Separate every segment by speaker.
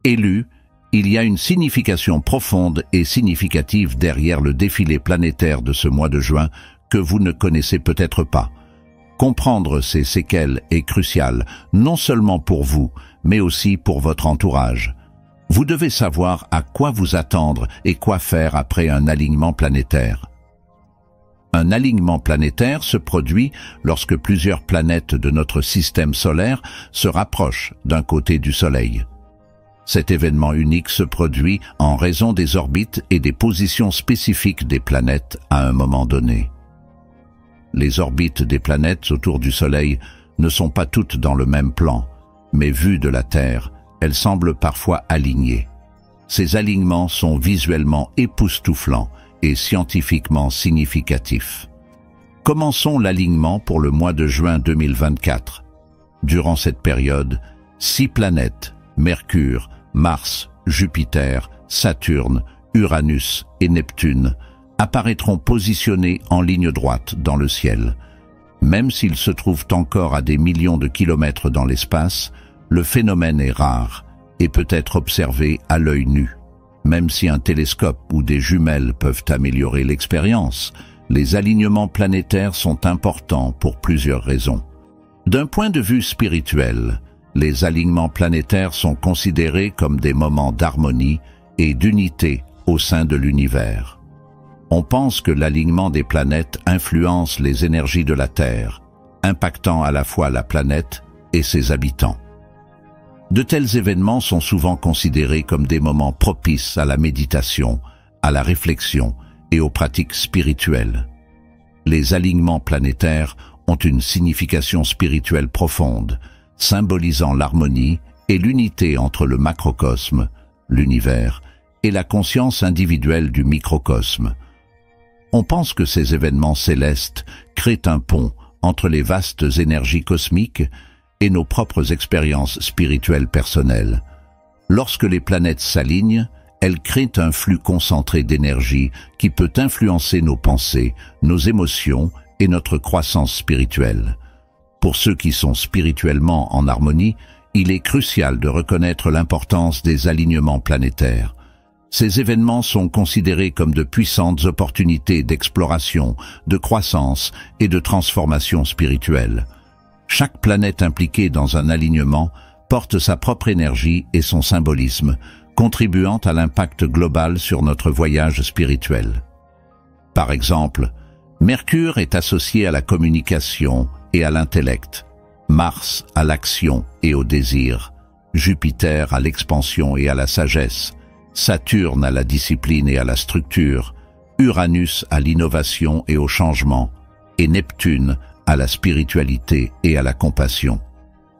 Speaker 1: Élus, il y a une signification profonde et significative derrière le défilé planétaire de ce mois de juin que vous ne connaissez peut-être pas. Comprendre ces séquelles est crucial, non seulement pour vous, mais aussi pour votre entourage. Vous devez savoir à quoi vous attendre et quoi faire après un alignement planétaire. Un alignement planétaire se produit lorsque plusieurs planètes de notre système solaire se rapprochent d'un côté du Soleil. Cet événement unique se produit en raison des orbites et des positions spécifiques des planètes à un moment donné. Les orbites des planètes autour du Soleil ne sont pas toutes dans le même plan, mais vues de la Terre, elles semblent parfois alignées. Ces alignements sont visuellement époustouflants et scientifiquement significatifs. Commençons l'alignement pour le mois de juin 2024. Durant cette période, 6 planètes, Mercure, Mars, Jupiter, Saturne, Uranus et Neptune, apparaîtront positionnés en ligne droite dans le ciel. Même s'ils se trouvent encore à des millions de kilomètres dans l'espace, le phénomène est rare et peut être observé à l'œil nu. Même si un télescope ou des jumelles peuvent améliorer l'expérience, les alignements planétaires sont importants pour plusieurs raisons. D'un point de vue spirituel, les alignements planétaires sont considérés comme des moments d'harmonie et d'unité au sein de l'univers. On pense que l'alignement des planètes influence les énergies de la Terre, impactant à la fois la planète et ses habitants. De tels événements sont souvent considérés comme des moments propices à la méditation, à la réflexion et aux pratiques spirituelles. Les alignements planétaires ont une signification spirituelle profonde, symbolisant l'harmonie et l'unité entre le macrocosme, l'univers, et la conscience individuelle du microcosme. On pense que ces événements célestes créent un pont entre les vastes énergies cosmiques et nos propres expériences spirituelles personnelles. Lorsque les planètes s'alignent, elles créent un flux concentré d'énergie qui peut influencer nos pensées, nos émotions et notre croissance spirituelle. Pour ceux qui sont spirituellement en harmonie, il est crucial de reconnaître l'importance des alignements planétaires. Ces événements sont considérés comme de puissantes opportunités d'exploration, de croissance et de transformation spirituelle. Chaque planète impliquée dans un alignement porte sa propre énergie et son symbolisme, contribuant à l'impact global sur notre voyage spirituel. Par exemple, Mercure est associé à la communication et à l'intellect, Mars à l'action et au désir, Jupiter à l'expansion et à la sagesse, Saturne à la discipline et à la structure, Uranus à l'innovation et au changement, et Neptune à la spiritualité et à la compassion.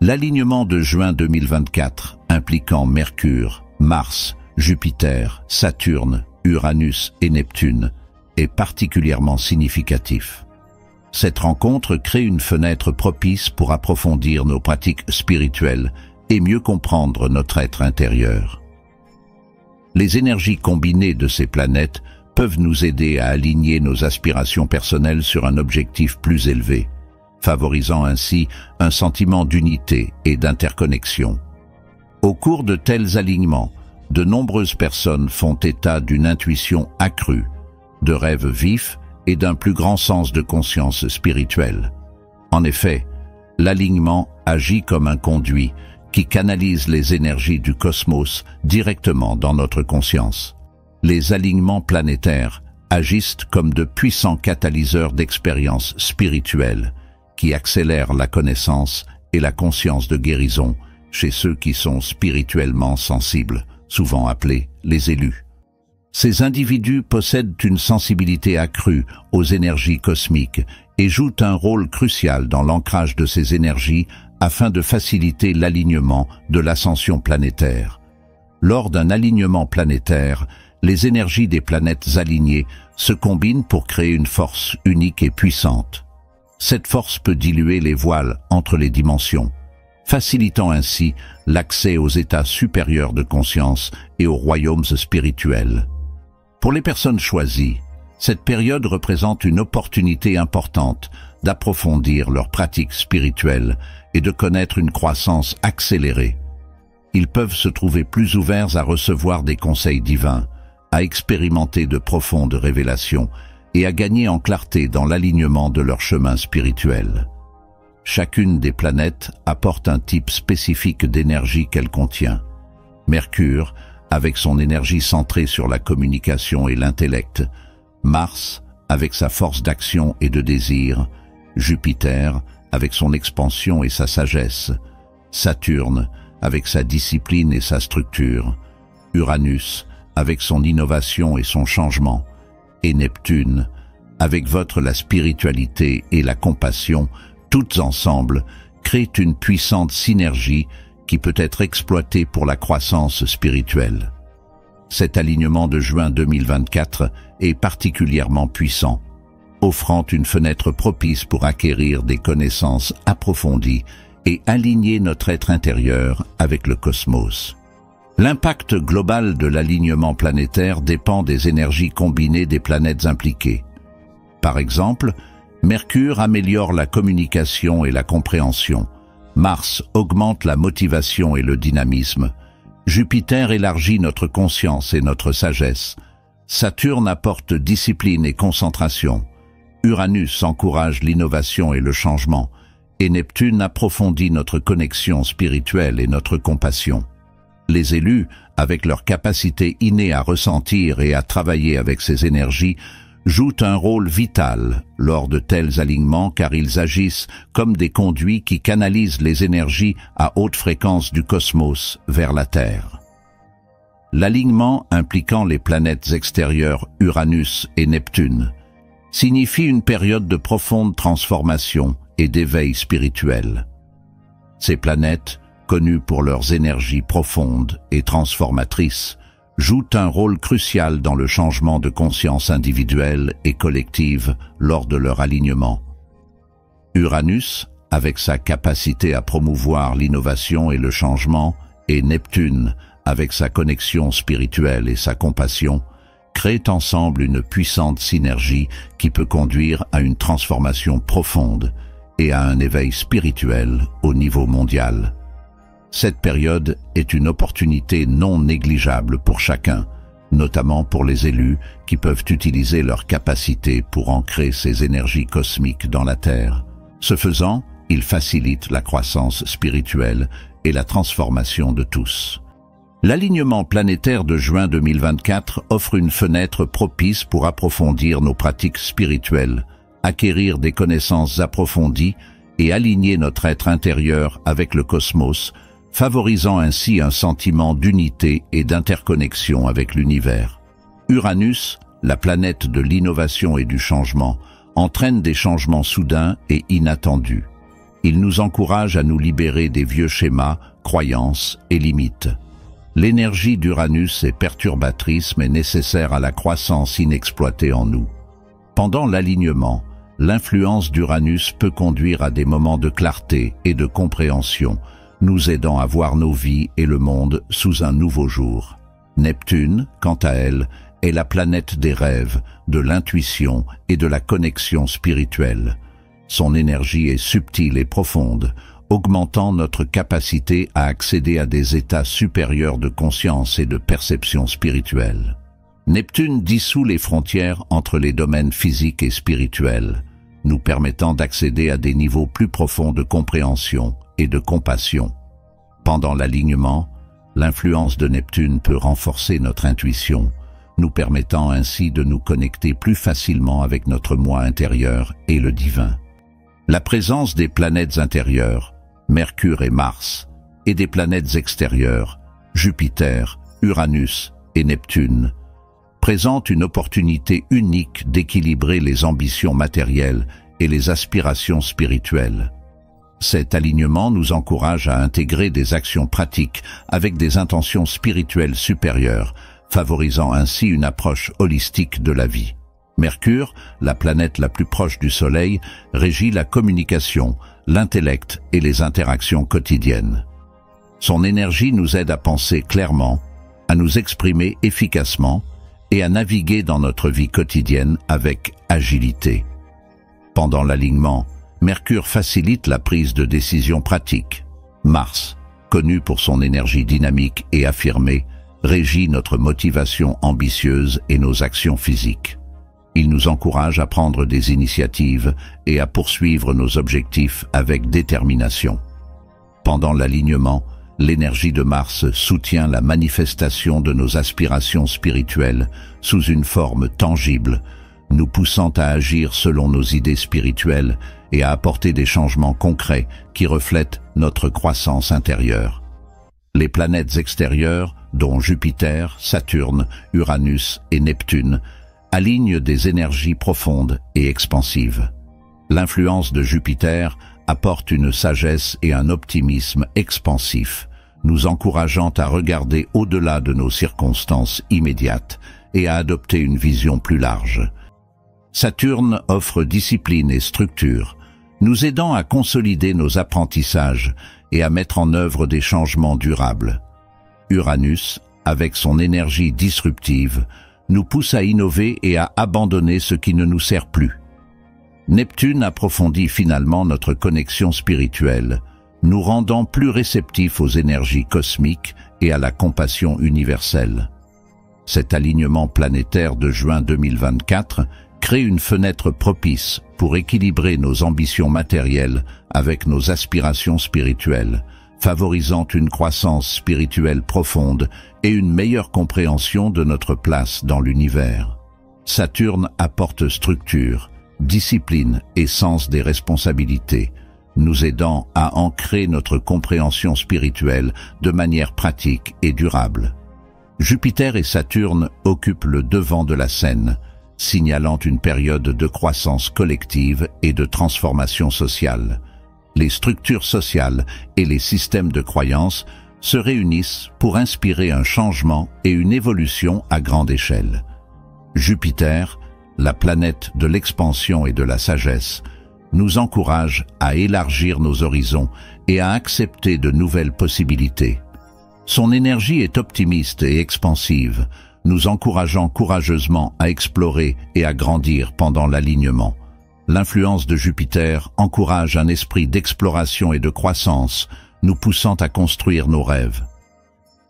Speaker 1: L'alignement de juin 2024, impliquant Mercure, Mars, Jupiter, Saturne, Uranus et Neptune, est particulièrement significatif. Cette rencontre crée une fenêtre propice pour approfondir nos pratiques spirituelles et mieux comprendre notre être intérieur. Les énergies combinées de ces planètes peuvent nous aider à aligner nos aspirations personnelles sur un objectif plus élevé, favorisant ainsi un sentiment d'unité et d'interconnexion. Au cours de tels alignements, de nombreuses personnes font état d'une intuition accrue, de rêves vifs et d'un plus grand sens de conscience spirituelle. En effet, l'alignement agit comme un conduit qui canalise les énergies du cosmos directement dans notre conscience. Les alignements planétaires agissent comme de puissants catalyseurs d'expériences spirituelles qui accélèrent la connaissance et la conscience de guérison chez ceux qui sont spirituellement sensibles, souvent appelés les élus. Ces individus possèdent une sensibilité accrue aux énergies cosmiques et jouent un rôle crucial dans l'ancrage de ces énergies afin de faciliter l'alignement de l'ascension planétaire. Lors d'un alignement planétaire, les énergies des planètes alignées se combinent pour créer une force unique et puissante. Cette force peut diluer les voiles entre les dimensions, facilitant ainsi l'accès aux états supérieurs de conscience et aux royaumes spirituels. Pour les personnes choisies, cette période représente une opportunité importante d'approfondir leurs pratiques spirituelles et de connaître une croissance accélérée. ils peuvent se trouver plus ouverts à recevoir des conseils divins, à expérimenter de profondes révélations et à gagner en clarté dans l'alignement de leur chemin spirituel. Chacune des planètes apporte un type spécifique d'énergie qu'elle contient. Mercure, avec son énergie centrée sur la communication et l'intellect. Mars, avec sa force d'action et de désir. Jupiter, avec son expansion et sa sagesse. Saturne, avec sa discipline et sa structure. Uranus, avec son innovation et son changement. Et Neptune, avec la spiritualité et la compassion, toutes ensemble, créent une puissante synergie qui peut être exploitée pour la croissance spirituelle. Cet alignement de juin 2024 est particulièrement puissant, offrant une fenêtre propice pour acquérir des connaissances approfondies et aligner notre être intérieur avec le cosmos. L'impact global de l'alignement planétaire dépend des énergies combinées des planètes impliquées. Par exemple, Mercure améliore la communication et la compréhension. Mars augmente la motivation et le dynamisme. Jupiter élargit notre conscience et notre sagesse. Saturne apporte discipline et concentration. Uranus encourage l'innovation et le changement. Et Neptune approfondit notre connexion spirituelle et notre compassion. Les élus, avec leur capacité innée à ressentir et à travailler avec ces énergies, jouent un rôle vital lors de tels alignements car ils agissent comme des conduits qui canalisent les énergies à haute fréquence du cosmos vers la Terre. L'alignement impliquant les planètes extérieures Uranus et Neptune signifie une période de profonde transformation et d'éveil spirituel. Ces planètes, connues pour leurs énergies profondes et transformatrices, jouent un rôle crucial dans le changement de conscience individuelle et collective lors de leur alignement. Uranus, avec sa capacité à promouvoir l'innovation et le changement, et Neptune, avec sa connexion spirituelle et sa compassion, créent ensemble une puissante synergie qui peut conduire à une transformation profonde et à un éveil spirituel au niveau mondial. Cette période est une opportunité non négligeable pour chacun, notamment pour les élus qui peuvent utiliser leur capacité pour ancrer ces énergies cosmiques dans la Terre. Ce faisant, ils facilitent la croissance spirituelle et la transformation de tous. L'alignement planétaire de juin 2024 offre une fenêtre propice pour approfondir nos pratiques spirituelles, acquérir des connaissances approfondies et aligner notre être intérieur avec le cosmos, favorisant ainsi un sentiment d'unité et d'interconnexion avec l'univers. Uranus, la planète de l'innovation et du changement, entraîne des changements soudains et inattendus. Il nous encourage à nous libérer des vieux schémas, croyances et limites. L'énergie d'Uranus est perturbatrice mais nécessaire à la croissance inexploitée en nous. Pendant l'alignement, l'influence d'Uranus peut conduire à des moments de clarté et de compréhension, nous aidant à voir nos vies et le monde sous un nouveau jour. Neptune, quant à elle, est la planète des rêves, de l'intuition et de la connexion spirituelle. Son énergie est subtile et profonde, augmentant notre capacité à accéder à des états supérieurs de conscience et de perception spirituelle. Neptune dissout les frontières entre les domaines physiques et spirituels, nous permettant d'accéder à des niveaux plus profonds de compréhension et de compassion. Pendant l'alignement, l'influence de Neptune peut renforcer notre intuition, nous permettant ainsi de nous connecter plus facilement avec notre moi intérieur et le divin. La présence des planètes intérieures, Mercure et Mars, et des planètes extérieures, Jupiter, Uranus et Neptune, présente une opportunité unique d'équilibrer les ambitions matérielles et les aspirations spirituelles. Cet alignement nous encourage à intégrer des actions pratiques avec des intentions spirituelles supérieures, favorisant ainsi une approche holistique de la vie. Mercure, la planète la plus proche du Soleil, régit la communication, l'intellect et les interactions quotidiennes. Son énergie nous aide à penser clairement, à nous exprimer efficacement et à naviguer dans notre vie quotidienne avec agilité. Pendant l'alignement, Mercure facilite la prise de décisions pratiques. Mars, connu pour son énergie dynamique et affirmée, régit notre motivation ambitieuse et nos actions physiques. Il nous encourage à prendre des initiatives et à poursuivre nos objectifs avec détermination. Pendant l'alignement, l'énergie de Mars soutient la manifestation de nos aspirations spirituelles sous une forme tangible, nous poussant à agir selon nos idées spirituelles et à apporter des changements concrets qui reflètent notre croissance intérieure. Les planètes extérieures, dont Jupiter, Saturne, Uranus et Neptune, alignent des énergies profondes et expansives. L'influence de Jupiter apporte une sagesse et un optimisme expansif, nous encourageant à regarder au-delà de nos circonstances immédiates et à adopter une vision plus large. Saturne offre discipline et structure, nous aidant à consolider nos apprentissages et à mettre en œuvre des changements durables. Uranus, avec son énergie disruptive, nous pousse à innover et à abandonner ce qui ne nous sert plus. Neptune approfondit finalement notre connexion spirituelle, nous rendant plus réceptifs aux énergies cosmiques et à la compassion universelle. Cet alignement planétaire de juin 2024 crée une fenêtre propice pour équilibrer nos ambitions matérielles avec nos aspirations spirituelles, favorisant une croissance spirituelle profonde et une meilleure compréhension de notre place dans l'univers. Saturne apporte structure, discipline et sens des responsabilités, nous aidant à ancrer notre compréhension spirituelle de manière pratique et durable. Jupiter et Saturne occupent le devant de la scène, signalant une période de croissance collective et de transformation sociale. Les structures sociales et les systèmes de croyances se réunissent pour inspirer un changement et une évolution à grande échelle. Jupiter, la planète de l'expansion et de la sagesse, nous encourage à élargir nos horizons et à accepter de nouvelles possibilités. Son énergie est optimiste et expansive, nous encourageant courageusement à explorer et à grandir pendant l'alignement. L'influence de Jupiter encourage un esprit d'exploration et de croissance, nous poussant à construire nos rêves.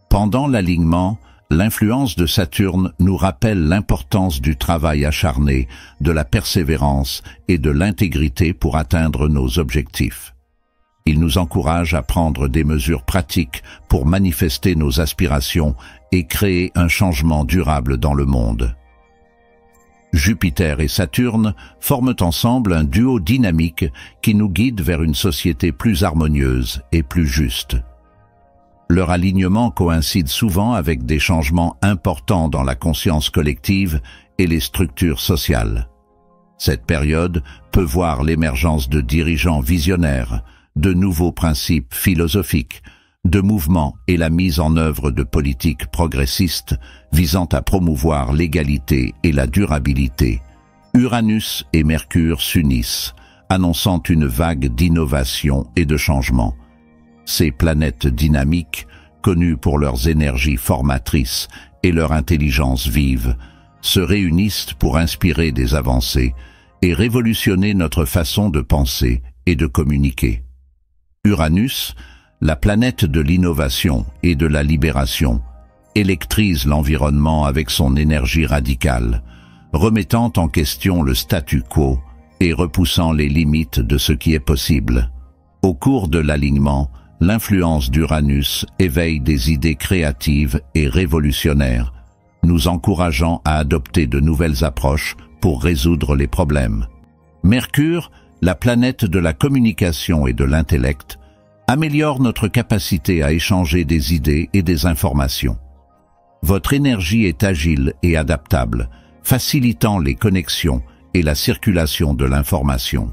Speaker 1: Pendant l'alignement, l'influence de Saturne nous rappelle l'importance du travail acharné, de la persévérance et de l'intégrité pour atteindre nos objectifs. Il nous encourage à prendre des mesures pratiques pour manifester nos aspirations et créer un changement durable dans le monde. Jupiter et Saturne forment ensemble un duo dynamique qui nous guide vers une société plus harmonieuse et plus juste. Leur alignement coïncide souvent avec des changements importants dans la conscience collective et les structures sociales. Cette période peut voir l'émergence de dirigeants visionnaires, de nouveaux principes philosophiques, de mouvements et la mise en œuvre de politiques progressistes visant à promouvoir l'égalité et la durabilité. Uranus et Mercure s'unissent, annonçant une vague d'innovation et de changement. Ces planètes dynamiques, connues pour leurs énergies formatrices et leur intelligence vive, se réunissent pour inspirer des avancées et révolutionner notre façon de penser et de communiquer. Uranus, la planète de l'innovation et de la libération, électrise l'environnement avec son énergie radicale, remettant en question le statu quo et repoussant les limites de ce qui est possible. Au cours de l'alignement, l'influence d'Uranus éveille des idées créatives et révolutionnaires, nous encourageant à adopter de nouvelles approches pour résoudre les problèmes. Mercure, la planète de la communication et de l'intellect, améliore notre capacité à échanger des idées et des informations. Votre énergie est agile et adaptable, facilitant les connexions et la circulation de l'information.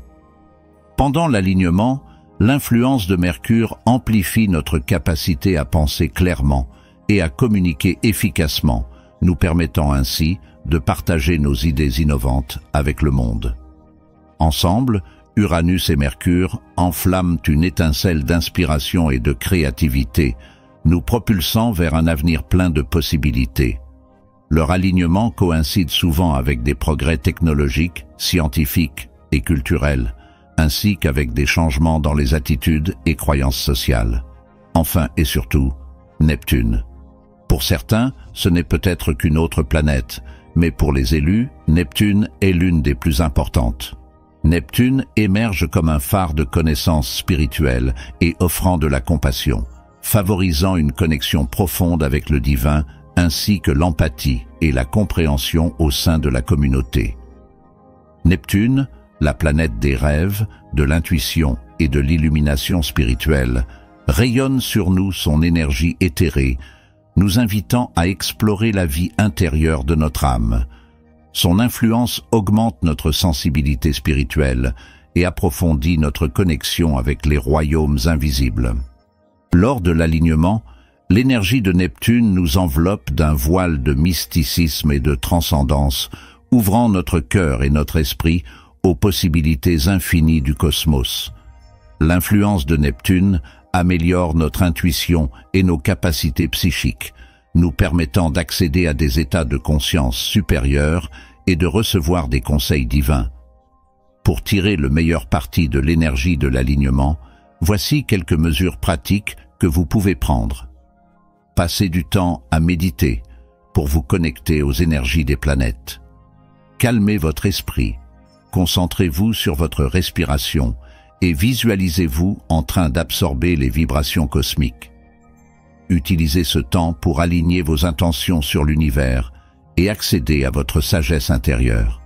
Speaker 1: Pendant l'alignement, l'influence de Mercure amplifie notre capacité à penser clairement et à communiquer efficacement, nous permettant ainsi de partager nos idées innovantes avec le monde. Ensemble, Uranus et Mercure enflamment une étincelle d'inspiration et de créativité, nous propulsant vers un avenir plein de possibilités. Leur alignement coïncide souvent avec des progrès technologiques, scientifiques et culturels, ainsi qu'avec des changements dans les attitudes et croyances sociales. Enfin et surtout, Neptune. Pour certains, ce n'est peut-être qu'une autre planète, mais pour les élus, Neptune est l'une des plus importantes. Neptune émerge comme un phare de connaissances spirituelles et offrant de la compassion, favorisant une connexion profonde avec le divin ainsi que l'empathie et la compréhension au sein de la communauté. Neptune, la planète des rêves, de l'intuition et de l'illumination spirituelle, rayonne sur nous son énergie éthérée, nous invitant à explorer la vie intérieure de notre âme. Son influence augmente notre sensibilité spirituelle et approfondit notre connexion avec les royaumes invisibles. Lors de l'alignement, l'énergie de Neptune nous enveloppe d'un voile de mysticisme et de transcendance, ouvrant notre cœur et notre esprit aux possibilités infinies du cosmos. L'influence de Neptune améliore notre intuition et nos capacités psychiques, nous permettant d'accéder à des états de conscience supérieurs et de recevoir des conseils divins. Pour tirer le meilleur parti de l'énergie de l'alignement, voici quelques mesures pratiques que vous pouvez prendre. Passez du temps à méditer pour vous connecter aux énergies des planètes. Calmez votre esprit, concentrez-vous sur votre respiration et visualisez-vous en train d'absorber les vibrations cosmiques. Utilisez ce temps pour aligner vos intentions sur l'univers et accéder à votre sagesse intérieure.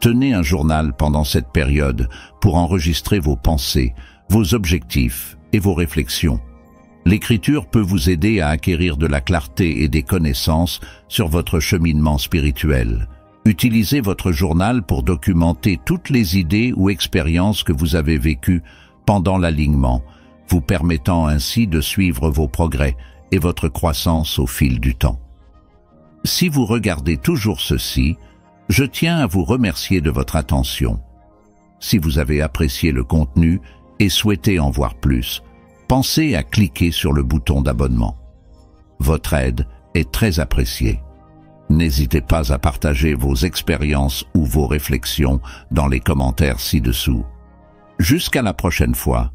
Speaker 1: Tenez un journal pendant cette période pour enregistrer vos pensées, vos objectifs et vos réflexions. L'écriture peut vous aider à acquérir de la clarté et des connaissances sur votre cheminement spirituel. Utilisez votre journal pour documenter toutes les idées ou expériences que vous avez vécues pendant l'alignement, vous permettant ainsi de suivre vos progrès et votre croissance au fil du temps. Si vous regardez toujours ceci, je tiens à vous remercier de votre attention. Si vous avez apprécié le contenu et souhaitez en voir plus, pensez à cliquer sur le bouton d'abonnement. Votre aide est très appréciée. N'hésitez pas à partager vos expériences ou vos réflexions dans les commentaires ci-dessous. Jusqu'à la prochaine fois.